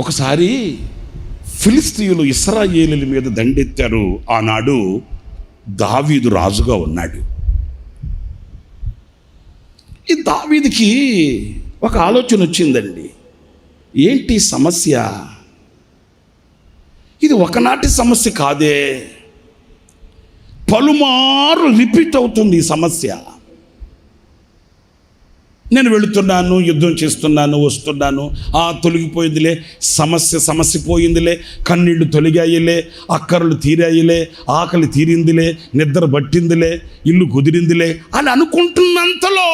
ఒకసారి ఫిలిస్తీయులు ఇశ్రాయేలీయుల మీద దండెత్తారు. ఆనాడు దావీదు రాజుగా ఉన్నాడు. ఈ దావీదుకి ఒక ఆలోచన వచ్చిందండి. ఏంటి సమస్య? ఇది ఒకనాటి సమస్య కాదే, పలుమార్లు రిపీట్ అవుతుంది ఈ సమస్య. నేను వెళుతున్నాను, యుద్ధం చేస్తున్నాను, వస్తున్నాను, తొలగిపోయిందిలే సమస్య పోయిందిలే, కన్నీళ్లు తొలగాయిలే, అక్కరలు తీరాయిలే, ఆకలి తీరిందిలే, నిద్ర పట్టిందిలే, ఇల్లు కుదిరిందిలే అని అనుకుంటున్నంతలో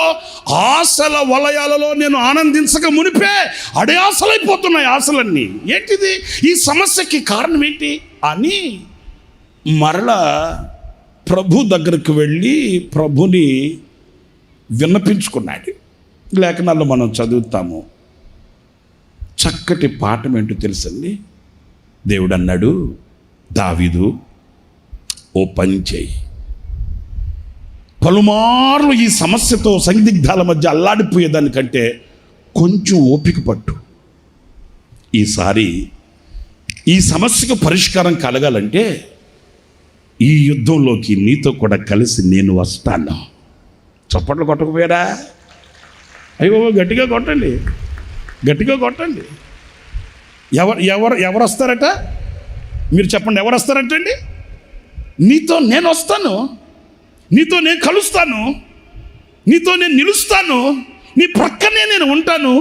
ఆశల వలయాలలో నేను ఆనందించక మునిపే అడయాసలైపోతున్నాయి ఆశలన్నీ. ఏంటిది? ఈ సమస్యకి కారణం ఏంటి అని మరలా ప్రభు దగ్గరకు వెళ్ళి ప్రభుని విన్నపించుకున్నాడు. లేఖనాల్లో మనం చదువుతాము. చక్కటి పాఠం ఏంటో తెలుసండి. దేవుడు అన్నాడు, దావీదు ఓ పని చేయి, పలుమార్లు ఈ సమస్యతో సందిగ్ధాల మధ్య అల్లాడిపోయేదానికంటే కొంచెం ఓపిక పట్టు. ఈసారి ఈ సమస్యకు పరిష్కారం కలగాలంటే ఈ యుద్ధంలోకి నీతో కూడా కలిసి నేను వస్తాను. చప్పట్లు కొట్టకపోయారా? అయ్యో గట్టిగా కొట్టండి, గట్టిగా కొట్టండి. ఎవరు వస్తారట? మీరు చెప్పండి, ఎవరు వస్తారటండి? నీతో నేను వస్తాను, నీతో నేను కలుస్తాను, నీతో నేను నిలుస్తాను, నీ ప్రక్కనే నేను ఉంటాను.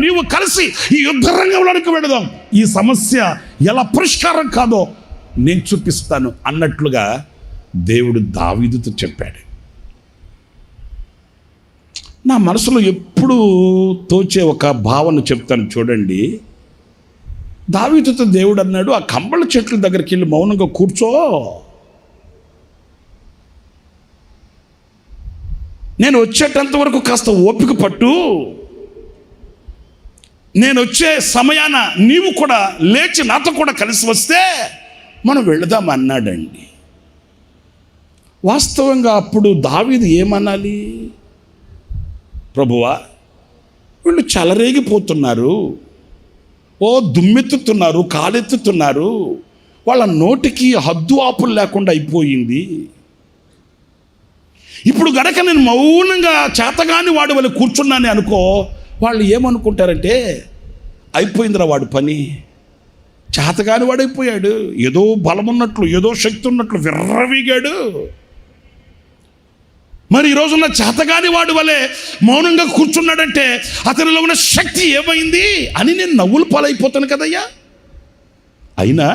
నీవు కలిసి ఈ యుద్ధ రంగంలోనికి వెళదాం. ఈ సమస్య ఎలా పరిష్కారం కాదో నేను చూపిస్తాను అన్నట్లుగా దేవుడు దావీదుతో చెప్పాడు. నా మనసులో ఎప్పుడు తోచే ఒక భావన చెప్తాను చూడండి. దావీదుతో దేవుడు అన్నాడు, ఆ కంబళ చెట్ల దగ్గరికి వెళ్ళి మౌనంగా కూర్చో, నేను వచ్చేటంత వరకు కాస్త ఓపిక పట్టు, నేను వచ్చే సమయాన నీవు కూడా లేచి నాతో కూడా కలిసి వస్తే మనం వెళదాం అన్నాడండి. వాస్తవంగా అప్పుడు దావీదు ఏమనాలి? ప్రభువా, వీళ్ళు చెలరేగిపోతున్నారు, దుమ్మెత్తుతున్నారు, కాలెత్తుతున్నారు, వాళ్ళ నోటికి హద్దు ఆపులు లేకుండా అయిపోయింది. ఇప్పుడు గనక నేను మౌనంగా చేతగాని వాడి వాళ్ళు కూర్చున్నానే అనుకో, వాళ్ళు ఏమనుకుంటారంటే అయిపోయిందిరా వాడి పని, చేతగాని వాడైపోయాడు, ఏదో బలం ఉన్నట్లు, ఏదో శక్తి ఉన్నట్లు విర్రవీగాడు. మరి ఈ రోజున్న చేతగాని వాడి వలె మౌనంగా కూర్చున్నాడంటే అతనిలో ఉన్న శక్తి ఏమైంది అని నేను నవ్వులు పాలైపోతాను కదయ్యా. అయినా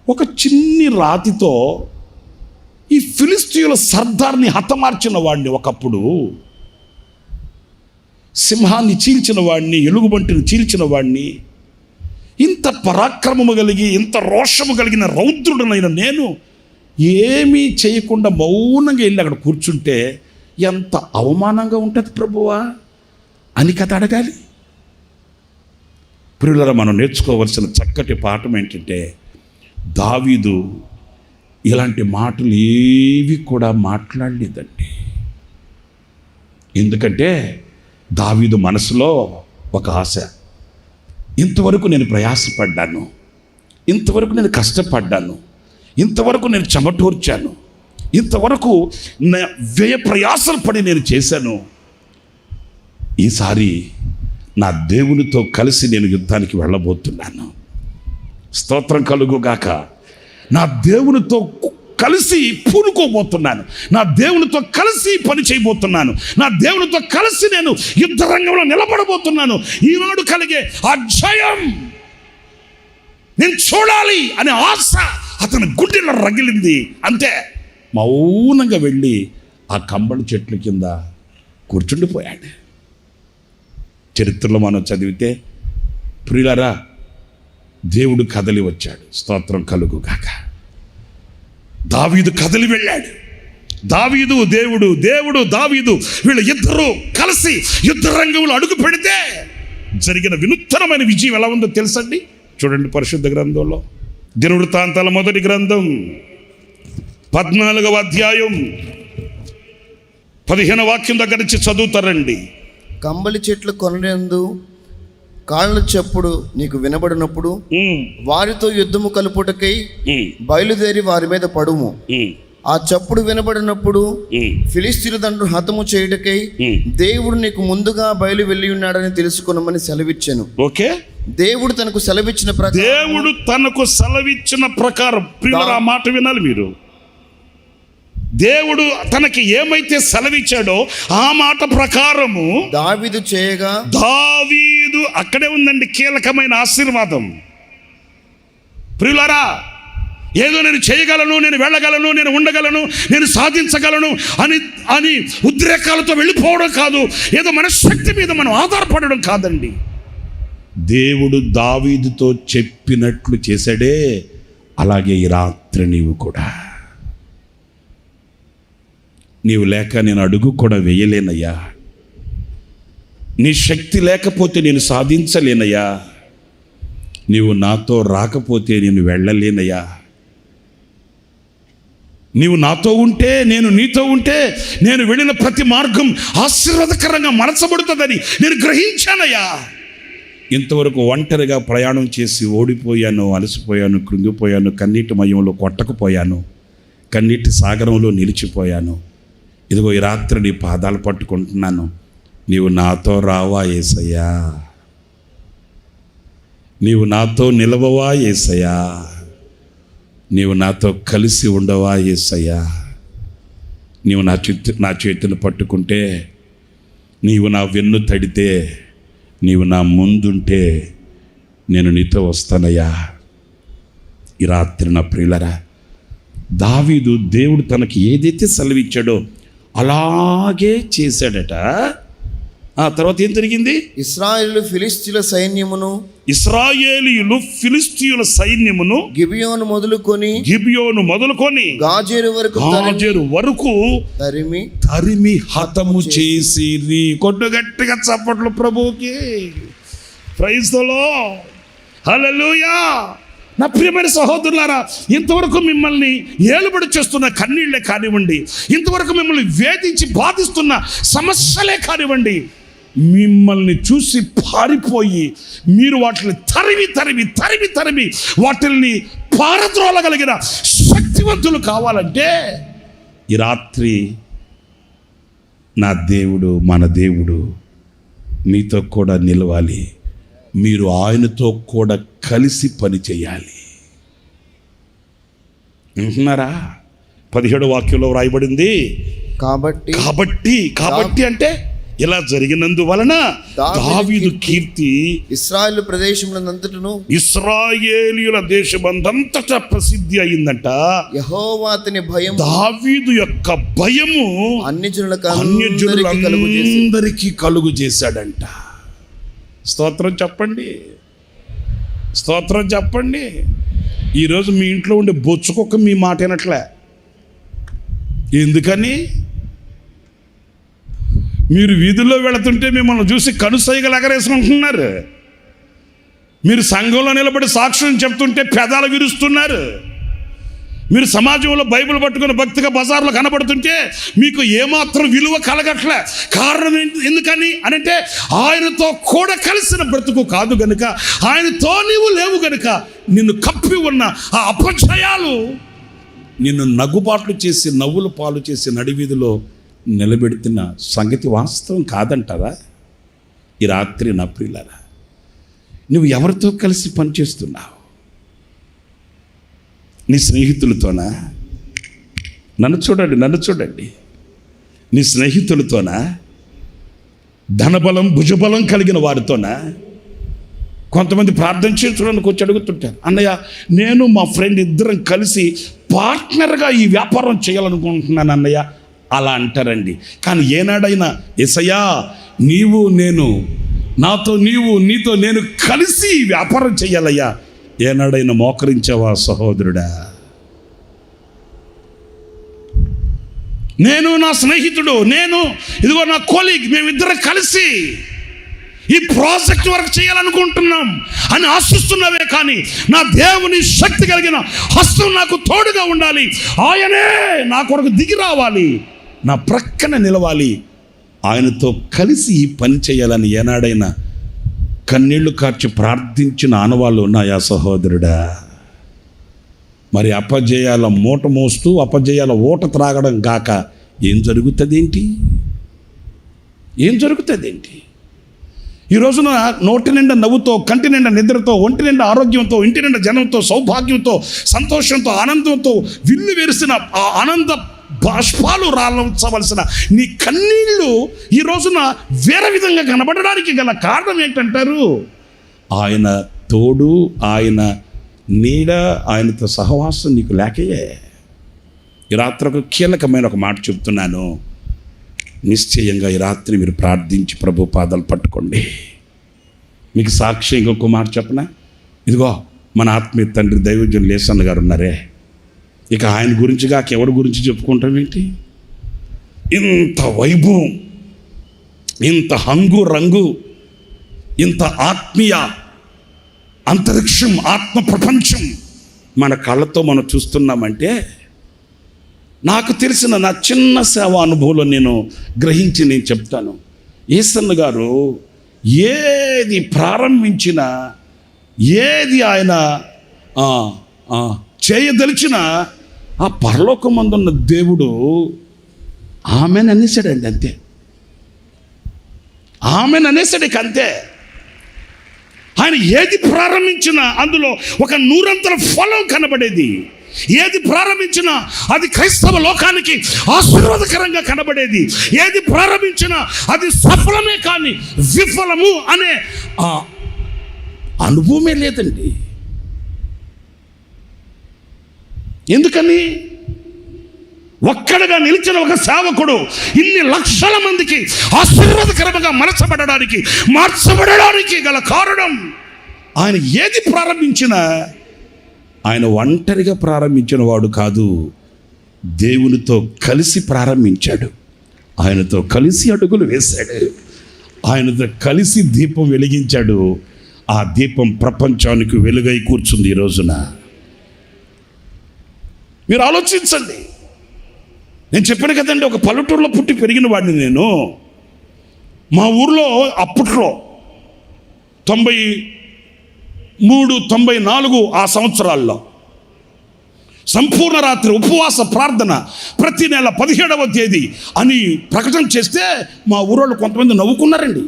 ఒక చిన్ని రాతితో ఈ ఫిలిస్తీయుల సర్దార్ని హతమార్చిన వాడిని, ఒకప్పుడు సింహాన్ని చీల్చిన వాడిని, ఎలుగుబంటిని చీల్చిన వాడిని, ఇంత పరాక్రమము కలిగి ఇంత రోషము కలిగిన రౌద్రుడనైన నేను ఏమీ చేయకుండా మౌనంగా వెళ్ళి అక్కడ కూర్చుంటే ఎంత అవమానంగా ఉంటుంది ప్రభువా అని కథ అడగాలి. ప్రియులారా, మనం నేర్చుకోవలసిన చక్కటి పాఠం ఏంటంటే, దావీదు ఇలాంటి మాటలు ఏవి కూడా మాట్లాడలేదండి. ఎందుకంటే దావీదు మనసులో ఒక ఆశ, ఇంతవరకు నేను ప్రయాసపడ్డాను, ఇంతవరకు నేను కష్టపడ్డాను, ఇంతవరకు నేను చెమటూర్చాను, ఇంతవరకు వ్యయ ప్రయాసలు పడి నేను చేశాను. ఈసారి నా దేవునితో కలిసి నేను యుద్ధానికి వెళ్ళబోతున్నాను. స్తోత్రం కలుగుగాక. నా దేవునితో కలిసి పూనుకోబోతున్నాను, నా దేవునితో కలిసి పని చేయబోతున్నాను, నా దేవునితో కలిసి నేను యుద్ధ రంగంలో నిలబడబోతున్నాను. ఈనాడు కలిగే ఆ జయం నేను చూడాలి అనే ఆశ అతని గుండెలో రగిలింది. అంతే, మౌనంగా వెళ్ళి ఆ కంబళ చెట్ల కింద కూర్చుండిపోయాడు. చరిత్రలో మనం చదివితే, ప్రియులారా, దేవుడు కదలి వచ్చాడు. స్తోత్రం కలుగుగాక. దావీదు కదలి వెళ్ళాడు. దావీదు దేవుడు, దేవుడు దావీదు, వీళ్ళ ఇద్దరు కలిసి యుద్ధ రంగంలో అడుగు పెడితే జరిగిన వినూత్నమైన విజయం ఎలా ఉందో తెలుసండి. చూడండి, పరిశుద్ధ గ్రంథంలో దినవృత్తాంతాల మొదటి గ్రంథం 14వ అధ్యాయం 15వ వాక్యం దగ్గర నుంచి చదువుతారండి. కంబళి చెట్లు కొనయందు కాళ్ళ చప్పుడు నీకు వినబడినప్పుడు వారితో యుద్ధము కలుపుటకై బయలుదేరి వారి మీద పడుము. ఆ చప్పుడు వినబడినప్పుడు ఫిలిష్తీయుల దండు హతము చేయుటకై దేవుడు నీకు ముందుగా బయలు వెళ్ళి ఉన్నాడని తెలుసుకొనమని సెలవిచ్చాను. ఓకే, దేవుడు తనకు సెలవిచ్చిన ప్రకారం ప్రియులారా, ఆ మాట వినాలి మీరు. దేవుడు తనకి ఏమైతే సెలవిచ్చాడో ఆ మాట ప్రకారము దావీదు చేయగా, దావీదు అక్కడే ఉందండి కీలకమైన ఆశీర్వాదం. ప్రియులారా, ఏదో నేను చేయగలను, నేను వెళ్ళగలను, నేను ఉండగలను, నేను సాధించగలను అని ఉద్రేకాలతో వెళ్ళిపోవడం కాదు, ఏదో మన శక్తి మీద మనం ఆధారపడడం కాదండి. దేవుడు దావీదుతో చెప్పినట్లు చేశాడే, అలాగే ఈ రాత్రి నీవు కూడా. నీవు లేక నేను అడుగు కూడా వేయలేనయ్యా, నీ శక్తి లేకపోతే నేను సాధించలేనయ్యా, నీవు నాతో రాకపోతే నేను వెళ్ళలేనయ్యా, నీవు నాతో ఉంటే, నేను నీతో ఉంటే నేను వెళ్ళిన ప్రతి మార్గం ఆశీర్వాదకరంగా మలచబడుతుందని నేను గ్రహించానయ్యా. ఇంతవరకు ఒంటరిగా ప్రయాణం చేసి ఓడిపోయాను, అలసిపోయాను, కృంగిపోయాను, కన్నీటి మయంలో కొట్టకపోయాను, కన్నీటి సాగరంలో నిలిచిపోయాను. ఇదిగో ఈ రాత్రి నీ పాదాలు పట్టుకుంటున్నాను, నీవు నాతో రావా యేసయ్యా, నీవు నాతో నిలవవా యేసయ్యా, నీవు నాతో కలిసి ఉండవా యేసయ్యా. నీవు నా చేతులు పట్టుకుంటే, నీవు నా వెన్ను తడితే, నీవు నా ముందుంటే నేను నీతో వస్తానయ్యా. ఈ రాత్రి నా ప్రియులరా, దావీదు దేవుడు తనకి ఏదైతే సెలవిచ్చాడో అలాగే చేశాడట. ఆ తర్వాత ఏం జరిగింది? ఇశ్రాయేలు ఫిలిష్తీయుల సైన్యమును గిబియోను మొదలుకొని గాజేరు వరకు తరిమి హతము చేసి. కొట్టు గట్టిగా చప్పట్లు ప్రభువుకి. ప్రైజ్ ది లార్డ్, హల్లెలూయా. నా ప్రియమైన సహోదరులారా, ఇంతవరకు మిమ్మల్ని ఏలుబడి చేస్తున్న కన్నీళ్లే కానివ్వండి, ఇంతవరకు మిమ్మల్ని వేధించి బాధిస్తున్న సమస్యలే కానివ్వండి, మిమ్మల్ని చూసి పారిపోయి మీరు వాటిని తరిమి వాటిల్ని పారద్రోలగలిగిన శక్తివంతులు కావాలంటే ఈ రాత్రి నా దేవుడు, మన దేవుడు మీతో కూడా నిలవాలి. మీరు ఆయనతో కూడా కలిసి పని చేయాలి. వింటున్నారా? 17వ వాక్యంలో వ్రాయబడింది, కాబట్టి అంటే ఇలా జరిగినందువలన దావీదు కీర్తి ఇశ్రాయేలీయుల దేశమంతటా ప్రసిద్ధి అయిందంట. యెహోవా అతని భయం, దావీదు యొక్క భయము అన్యజనులందరికీ కలుగు చేశాడంట. స్తోత్రం చెప్పండి, స్తోత్రం చెప్పండి. ఈరోజు మీ ఇంట్లో ఉండే బొచ్చుకొక్క మీ మాట వినట్లే. ఎందుకని? మీరు వీధుల్లో వెళుతుంటే మిమ్మల్ని చూసి కనుసైగలు ఎగరేసుకుంటున్నారు. మీరు సంఘంలో నిలబడి సాక్ష్యం చెప్తుంటే పెదాలు విరుస్తున్నారు. మీరు సమాజంలో బైబిల్ పట్టుకుని భక్తిగా బజార్లో కనబడుతుంటే మీకు ఏమాత్రం విలువ కలగట్లే. కారణం ఎందుకని అనంటే ఆయనతో కూడా కలిసిన బ్రతుకు కాదు గనుక, ఆయనతో నీవు లేవు గనుక నిన్ను కప్పి ఉన్న ఆ అపజయాలు నిన్ను నగుబాట్లు చేసి నవ్వులు పాలు చేసి నడివీధిలో నిలబెడుతున్న సంగతి వాస్తవం కాదంటారా? ఈ రాత్రి నా ప్రియులారా, నువ్వు ఎవరితో కలిసి పనిచేస్తున్నావు? నీ స్నేహితులతోనా? నన్ను చూడండి. నీ స్నేహితులతోనా? ధనబలం భుజబలం కలిగిన వారితోనా? కొంతమంది ప్రార్థన చేయడానికి వచ్చి అడుగుతుంటారు, అన్నయ్య నేను మా ఫ్రెండ్ ఇద్దరం కలిసి పార్ట్నర్గా ఈ వ్యాపారం చేయాలనుకుంటున్నాను అన్నయ్య. అలా అంటారండి. కానీ ఏనాడైనా యేసయ్యా నీవు నేను, నాతో నీవు, నీతో నేను కలిసి వ్యాపారం చేయాలయ్యా, ఏనాడైనా మోకరించావా సహోదరుడా? నేను, నా స్నేహితుడు, నేను ఇదిగో నా కొలీగ్, మేమిద్దరం కలిసి ఈ ప్రాజెక్ట్ వర్క్ చేయాలనుకుంటున్నాం అని ఆశిస్తున్నావే. కానీ నా దేవుని శక్తి కలిగిన హస్తం నాకు తోడుగా ఉండాలి, ఆయనే నా కొరకు దిగి రావాలి, నా ప్రక్కన నిలవాలి, ఆయనతో కలిసి ఈ పని చేయాలని ఏనాడైనా కన్నీళ్లు కార్చి ప్రార్థించిన ఆనవాళ్ళు ఉన్నాయా సహోదరుడా? మరి అపజయాల మూట మోస్తూ అపజయాల ఊట త్రాగడం కాక ఏం జరుగుతుంది ఏంటి? ఈ రోజున నోటి నిండా నవ్వుతో, కంటి నిండా నిద్రతో, ఒంటి నిండా ఆరోగ్యంతో, ఇంటి నిండా జనంతో, సౌభాగ్యంతో, సంతోషంతో, ఆనందంతో విల్లు వెరిసిన ఆ ఆనంద బాష్పాలు రాల్చవలసిన నీ కన్నీళ్ళు ఈ రోజున వేరే విధంగా కనబడడానికి గల కారణం ఏంటంటారు? ఆయన తోడు, ఆయన నీడ, ఆయనతో సహవాసం నీకు లేకయే. ఈ రాత్రి ఒక కీలకమైన ఒక మాట చెప్తున్నాను. నిశ్చయంగా ఈ రాత్రి మీరు ప్రార్థించి ప్రభు పాదాలు పట్టుకోండి. మీకు సాక్షి ఇంకొక మాట చెప్పనా? ఇదిగో మన ఆత్మీయ తండ్రి దైవజనులు లేసన్న గారు ఉన్నారే, ఇక ఆయన గురించి కాక ఎవరి గురించి చెప్పుకుంటాం ఏంటి? ఇంత వైభవం, ఇంత హంగు రంగు, ఇంత ఆత్మీయ అంతరిక్షం, ఆత్మ ప్రపంచం మన కళ్ళతో మనం చూస్తున్నామంటే, నాకు తెలిసిన నా చిన్న సేవా అనుభవంలో నేను చెప్తాను. యేసన్న గారు ఏది ప్రారంభించినా, ఏది ఆయన చేయదలిచిన ఆ పరలోకమందున్న దేవుడు ఆమెను అనేసాడండి, అంతే. ఆమెను అనేసాడు, ఇక అంతే. ఆయన ఏది ప్రారంభించినా అందులో ఒక 100 ఫలం కనబడేది. ఏది ప్రారంభించినా అది క్రైస్తవ లోకానికి ఆశీర్వాదకరంగా కనబడేది. ఏది ప్రారంభించినా అది సఫలమే కానీ విఫలము అనే అనుభవమే లేదండి. ఎందుకని? ఒక్కడిగా నిలిచిన ఒక సేవకుడు ఇన్ని లక్షల మందికి ఆశీర్వాదకరంగా మార్చబడడానికి గల కారణం, ఆయన ఏది ప్రారంభించినా ఆయన ఒంటరిగా ప్రారంభించిన వాడు కాదు, దేవునితో కలిసి ప్రారంభించాడు. ఆయనతో కలిసి అడుగులు వేశాడు, ఆయనతో కలిసి దీపం వెలిగించాడు. ఆ దీపం ప్రపంచానికి వెలుగై కూర్చుంది ఈ రోజున. మీరు ఆలోచించండి. నేను చెప్పాను కదండి, ఒక పల్లెటూరులో పుట్టి పెరిగిన వాడిని నేను. మా ఊర్లో అప్పట్లో 93, 94 ఆ సంవత్సరాల్లో సంపూర్ణ రాత్రి ఉపవాస ప్రార్థన ప్రతి నెల 17వ తేదీ అని ప్రకటన చేస్తే మా ఊరోళ్ళు కొంతమంది నవ్వుకున్నారండి.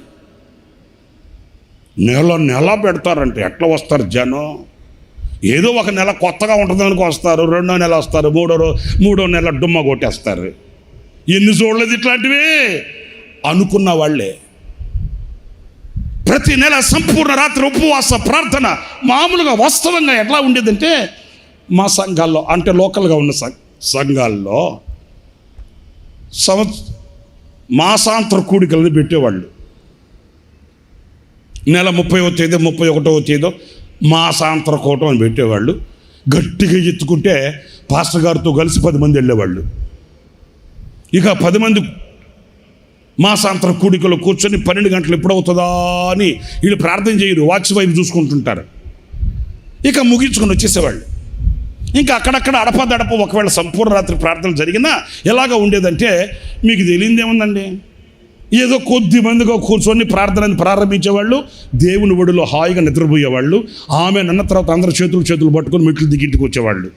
నెల పెడతారంటే ఎట్లా వస్తారు జనం? ఏదో ఒక నెల కొత్తగా ఉంటుందానికి వస్తారు, 2వ నెల వస్తారు, 3వ నెల డుమ్మ కొట్టేస్తారు. ఎన్ని చూడలేదు ఇట్లాంటివి అనుకున్న వాళ్ళే. ప్రతి నెల సంపూర్ణ రాత్రి ఉపవాస ప్రార్థన మామూలుగా వాస్తవంగా ఎట్లా ఉండేదంటే, మా సంఘాల్లో అంటే లోకల్గా ఉన్న సంఘాల్లో మాసాంతర కూడికలను పెట్టేవాళ్ళు. నెల 30వ తేదీ 31వ తేదీ మాసాంతర కూటం అని పెట్టేవాళ్ళు. గట్టిగా ఎత్తుకుంటే పాస్టర్ గారితో కలిసి 10 మంది వెళ్ళేవాళ్ళు. ఇక 10 మంది మాసాంతర కూడికలో కూర్చొని 12 గంటలు ఎప్పుడవుతుందా అని వీళ్ళు ప్రార్థన చేయరు, వాచ్ వైపు చూసుకుంటుంటారు. ఇక ముగించుకొని వచ్చేసేవాళ్ళు. ఇంకా అక్కడక్కడ అడపదడప ఒకవేళ సంపూర్ణ రాత్రి ప్రార్థన జరిగినా ఎలాగ ఉండేదంటే, మీకు తెలియదేముందండి, ఏదో కొద్ది మందిగా కూర్చొని ప్రార్థనని ప్రారంభించేవాళ్ళు, దేవుని ఒడిలో హాయిగా నిద్రపోయేవాళ్ళు. ఆమె అన్న తర్వాత అందరు చేతులు పట్టుకొని మెట్లు దిగింటికి వచ్చేవాళ్ళు.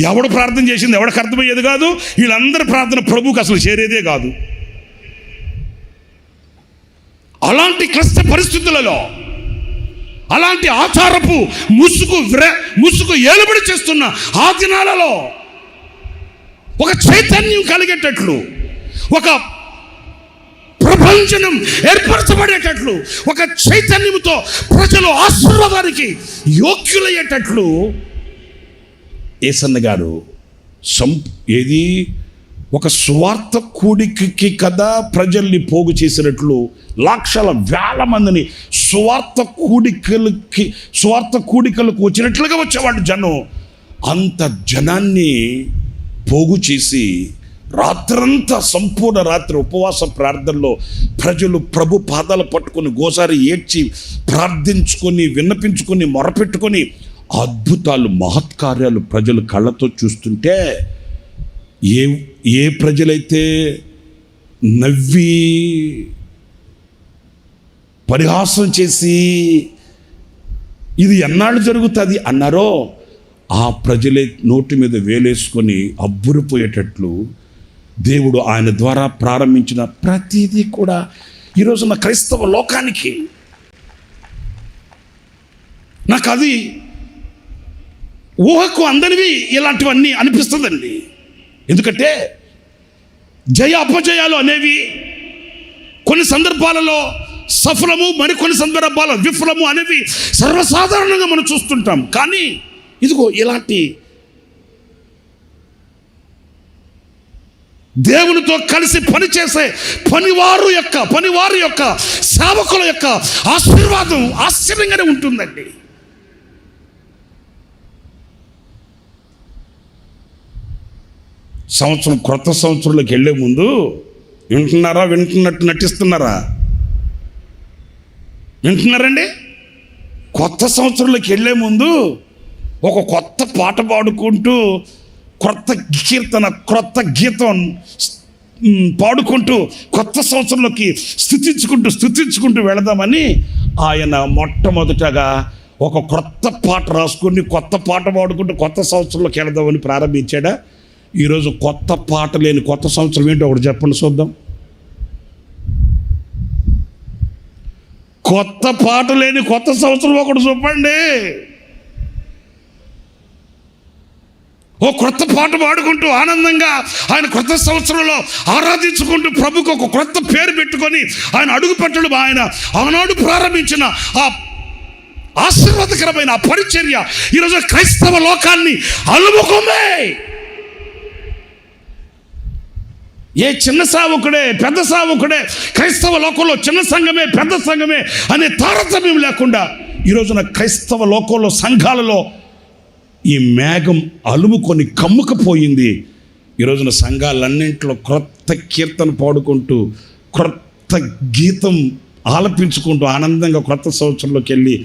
ఎవడు ప్రార్థన చేసింది ఎవడికి అర్థమయ్యేది కాదు. వీళ్ళందరి ప్రార్థన ప్రభువుకి అసలు చేరేదే కాదు. అలాంటి క్లిష్ట పరిస్థితులలో, అలాంటి ఆచారపు ముసుగు ఏలుబడి చేస్తున్న ఆ దినాలలో ఒక చైతన్యం కలిగేటట్లు, ఒక ప్రపంచం ఏర్పరచబడేటట్లు, ఒక చైతన్యంతో ప్రజలు ఆశీర్వాదానికి యోగ్యులయ్యేటట్లు యేసన్న గారు ఏది ఒక స్వార్థ కూడికి కదా ప్రజల్ని పోగు చేసినట్లు లక్షల వేల మందిని స్వార్థ కూడికలకు వచ్చినట్లుగా వచ్చేవాడు జనం. అంత జనాన్ని పోగు చేసి రాత్రంతా సంపూర్ణ రాత్రి ఉపవాస ప్రార్థనలో ప్రజలు ప్రభు పాదాలు పట్టుకొని గోసారి ఏడ్చి ప్రార్థించుకొని విన్నపించుకొని మొరపెట్టుకొని అద్భుతాలు మహత్కార్యాలు ప్రజలు కళ్ళతో చూస్తుంటే, ఏ ప్రజలైతే నవ్వి పరిహాసం చేసి ఇది ఎన్నాళ్ళు జరుగుతుంది అన్నారో ఆ ప్రజలే నోటి మీద వేలేసుకొని అబ్బురిపోయేటట్లు దేవుడు ఆయన ద్వారా ప్రారంభించిన ప్రతిదీ కూడా ఈరోజున్న క్రైస్తవ లోకానికి నాకు అది ఊహకు అందనివి ఇలాంటివన్నీ అనిపిస్తుందండి. ఎందుకంటే జయ అపజయాలు అనేవి కొన్ని సందర్భాలలో సఫలము, మరికొన్ని సందర్భాల విఫలము అనేవి సర్వసాధారణంగా మనం చూస్తుంటాం. కానీ ఇదిగో ఇలాంటి దేవునితో కలిసి పనిచేసే పనివారి యొక్క సేవకుల యొక్క ఆశీర్వాదం ఆశ్చర్యంగానే ఉంటుందండి. క్రొత్త సంవత్సరంలోకి వెళ్ళే ముందు వింటున్నట్టు నటిస్తున్నారా? వింటున్నారండి? కొత్త సంవత్సరంలోకి వెళ్ళే ముందు ఒక కొత్త పాట పాడుకుంటూ క్రొత్త కీర్తన, క్రొత్త గీతం పాడుకుంటూ కొత్త సంవత్సరంలోకి స్థుతించుకుంటూ వెళదామని ఆయన మొట్టమొదటగా ఒక క్రొత్త పాట రాసుకుని కొత్త పాట పాడుకుంటూ కొత్త సంవత్సరంలోకి వెళదామని ప్రారంభించాడా? ఈరోజు కొత్త పాట లేని కొత్త సంవత్సరం ఏంటో ఒకటి చెప్పండి చూద్దాం. కొత్త పాట లేని కొత్త సంవత్సరం ఒకటి చెప్పండి. ఓ క్రొత్త పాట పాడుకుంటూ ఆనందంగా ఆయన క్రొత్త సంవత్సరంలో ఆరాధించుకుంటూ ప్రభుకు ఒక క్రొత్త పేరు పెట్టుకొని ఆయన అడుగు పెట్టడం, ఆయన ఆనాడు ప్రారంభించిన ఆ ఆశీర్వాదకరమైన ఆ పరిచర్య ఈరోజు క్రైస్తవ లోకాన్ని అలుముకుంది. ఏ చిన్న సేవకుడే పెద్ద సేవకుడే, క్రైస్తవ లోకంలో చిన్న సంఘమే పెద్ద సంఘమే అనే తారతమ్యం లేకుండా ఈరోజున క్రైస్తవ లోకంలో సంఘాలలో ఈ మేఘం అలుముకొని కమ్ముకపోయింది. ఈరోజున సంఘాలన్నింటిలో క్రొత్త కీర్తన పాడుకుంటూ క్రొత్త గీతం ఆలపించుకుంటూ ఆనందంగా క్రొత్త సంవత్సరంలోకి వెళ్ళి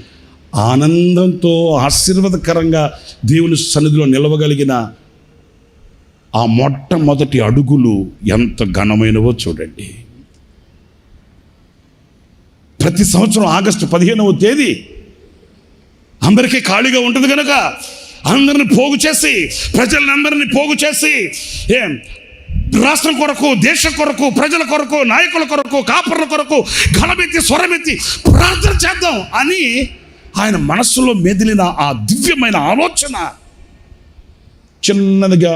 ఆనందంతో ఆశీర్వాదకరంగా దేవుని సన్నిధిలో నిలవగలిగిన ఆ మొట్టమొదటి అడుగులు ఎంత ఘనమైనవో చూడండి. ప్రతి సంవత్సరం ఆగస్టు 15వ తేదీ అందరికీ ఖాళీగా ఉంటుంది కనుక అందరిని పోగు చేసి, ప్రజలందరినీ పోగు చేసి రాష్ట్రం కొరకు, దేశం కొరకు, ప్రజల కొరకు, నాయకుల కొరకు, కాపర్ల కొరకు ఘనమెత్తి స్వరమెత్తి ప్రార్థన చేద్దాం అని ఆయన మనస్సులో మెదిలిన ఆ దివ్యమైన ఆలోచన చిన్నదిగా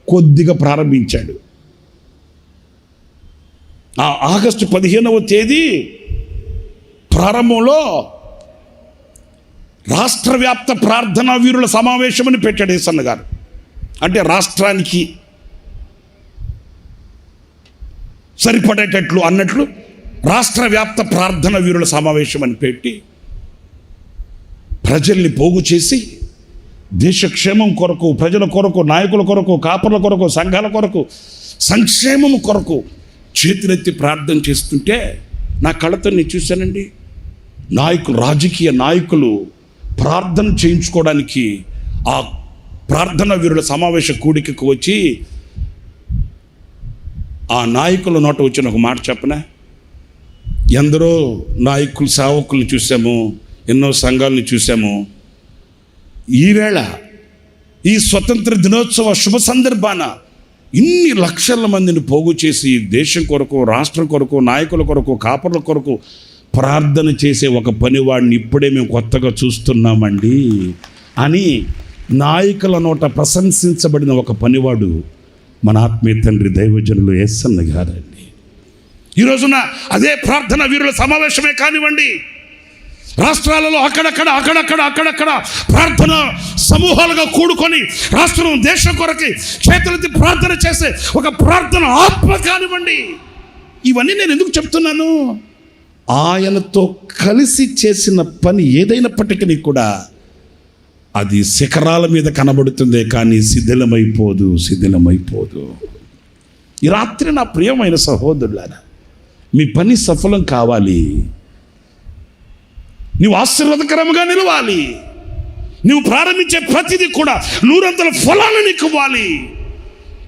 కొద్దిగా ప్రారంభించాడు. ఆ ఆగస్టు 15వ తేదీ ప్రారంభంలో రాష్ట్ర వ్యాప్త ప్రార్థనా వీరుల సమావేశం అని పెట్టాడు యేసన్న గారు. అంటే రాష్ట్రానికి సరిపడేటట్లు అన్నట్లు రాష్ట్ర వ్యాప్త ప్రార్థనా వీరుల సమావేశం అని పెట్టి ప్రజల్ని పోగు చేసి దేశ క్షేమం కొరకు, ప్రజల కొరకు, నాయకుల కొరకు, కాపర్ల కొరకు, సంఘాల కొరకు, సంక్షేమం కొరకు చేతులెత్తి ప్రార్థన చేస్తుంటే నా కళ్ళతో నేను చూశానండి. రాజకీయ నాయకులు ప్రార్థన చేయించుకోవడానికి ఆ ప్రార్థనా వీరుల సమావేశ కూడికకు వచ్చి ఆ నాయకుల నోట వచ్చిన ఒక మాట చెప్పనా? ఎందరో నాయకులు, సేవకుల్ని చూసాము, ఎన్నో సంఘాలను చూసాము. ఈవేళ ఈ స్వతంత్ర దినోత్సవ శుభ సందర్భాన ఇన్ని లక్షల మందిని పోగు చేసి దేశం కొరకు, రాష్ట్రం కొరకు, నాయకుల కొరకు, కాపర్ల కొరకు ప్రార్థన చేసే ఒక పనివాడిని ఇప్పుడే మేము కొత్తగా చూస్తున్నామండి అని నాయకుల నోట ప్రశంసించబడిన ఒక పనివాడు మన ఆత్మీయ తండ్రి దైవజనులు యేసన్న గారండి. ఈరోజున అదే ప్రార్థన వీరుల సమావేశమే కానివ్వండి, రాష్ట్రాలలో అక్కడక్కడ ప్రార్థన సమూహాలుగా కూడుకొని రాష్ట్రం, దేశం కొరకి చేతులెత్తి ప్రార్థన చేసే ఒక ప్రార్థన ఆత్మ కానివ్వండి. ఇవన్నీ నేను ఎందుకు చెప్తున్నాను? ఆయనతో కలిసి చేసిన పని ఏదైనప్పటికీ కూడా అది శిఖరాల మీద కనబడుతుందే కానీ శిథిలమైపోదు. ఈ రాత్రి నా ప్రియమైన సహోదరులారా, మీ పని సఫలం కావాలి, నీవు ఆశీర్వాదకరంగా నిలవాలి, నువ్వు ప్రారంభించే ప్రతిదీ కూడా 100 ఫలాలను నీకు ఇవ్వాలి.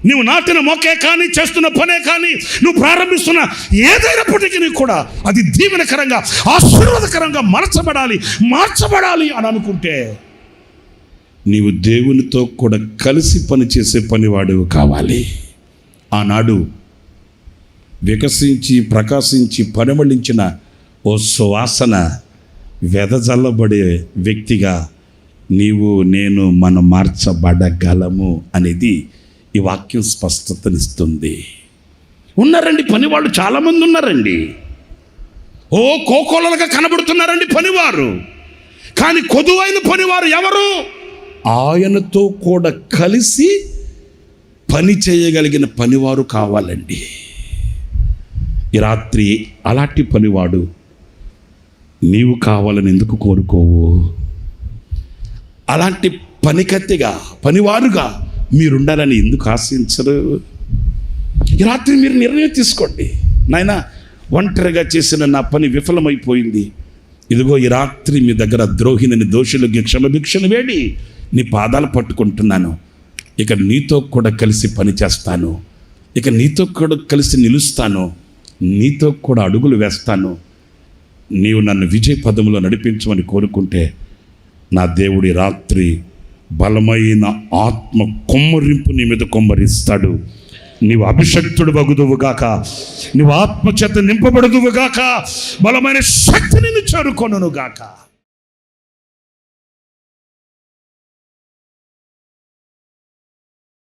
నువ్వు నాటిన మొక్కే కానీ, చేస్తున్న పనే కానీ, నువ్వు ప్రారంభిస్తున్న ఏదైనప్పటికీ కూడా అది దీవెనకరంగా, ఆశీర్వాదకరంగా మార్చబడాలి అని అనుకుంటే నీవు దేవునితో కూడా కలిసి పనిచేసే పనివాడు కావాలి. ఆనాడు వికసించి ప్రకాశించి పరిమళించిన ఓ సువాసన వెదజల్లబడే వ్యక్తిగా నీవు నేను మనం మార్చబడగలము అనేది ఈ వాక్యం స్పష్టతనిస్తుంది. ఉన్నారండి పనివాళ్ళు, చాలామంది ఉన్నారండి. ఓ కోకోలలుగా కనబడుతున్నారండి పనివారు. కానీ కొదువైన పనివారు ఎవరు? ఆయనతో కూడా కలిసి పని చేయగలిగిన పనివారు కావాలండి. ఈ రాత్రి అలాంటి పనివాడు నీవు కావాలని ఎందుకు కోరుకోవు? అలాంటి పనికత్తిగా, పనివారుగా మీరుండాలని ఎందుకు ఆశించరు? ఈ రాత్రి మీరు నిర్ణయం తీసుకోండి. నాయనా, ఒంటరిగా చేసిన నా పని విఫలమైపోయింది. ఇదిగో ఈ రాత్రి మీ దగ్గర ద్రోహిణిని, దోషులకి క్షమభిక్షను వేడి నీ పాదాలు పట్టుకుంటున్నాను. ఇక నీతో కూడా కలిసి పని చేస్తాను. ఇక నీతో కూడా కలిసి నిలుస్తాను. నీతో కూడా అడుగులు వేస్తాను. నీవు నన్ను విజయ పదములో నడిపించమని కోరుకుంటే నా దేవుడి రాత్రి బలమైన ఆత్మ కొమ్మరింపు నీ మీద కొమ్మరిస్తాడు. నీవు అభిషక్తుడు వగుదువుగాక, నీవు ఆత్మచేత నింపబడుదువుగాక, బలమైన శక్తిని చేరుకొనుగాక.